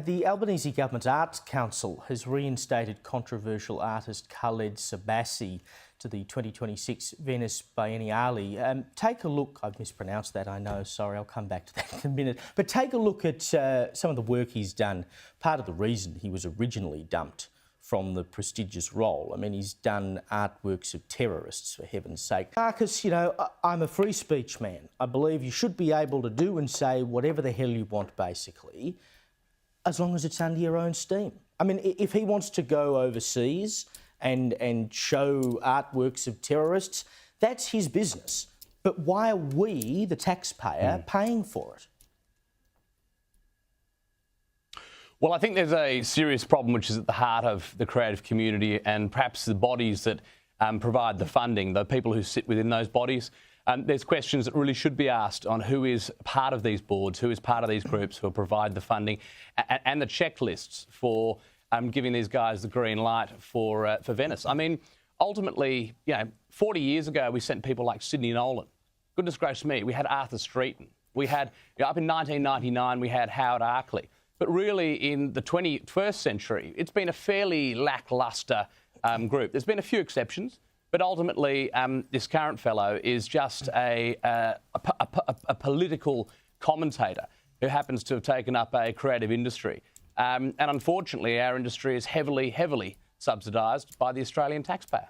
The Albanese Government's Arts Council has reinstated controversial artist Khaled Sabassi to the 2026 Venice Biennale. Take a look, I've mispronounced that, I know, sorry, I'll come back to that in a minute. But take a look at some of the work he's done. Part of the reason he was originally dumped from the prestigious role. I mean, he's done artworks of terrorists, for heaven's sake. Marcus, you know, I'm a free speech man. I believe you should be able to do and say whatever the hell you want, basically, as long as it's under your own steam. I mean, if he wants to go overseas and show artworks of terrorists, that's his business. But why are we, the taxpayer, paying for it? Well, I think there's a serious problem which is at the heart of the creative community and perhaps the bodies that provide the funding, the people who sit within those bodies. There's questions that really should be asked on who is part of these boards, who is part of these groups who provide the funding, and the checklists for giving these guys the green light for Venice. I mean, ultimately, 40 years ago, we sent people like Sidney Nolan. Goodness gracious me, we had Arthur Streeton. We had, up in 1999, we had Howard Arkley. But really, in the 21st century, it's been a fairly lacklustre group. There's been a few exceptions. But ultimately, this current fellow is just a political commentator who happens to have taken up a creative industry. And unfortunately, our industry is heavily, heavily subsidised by the Australian taxpayer.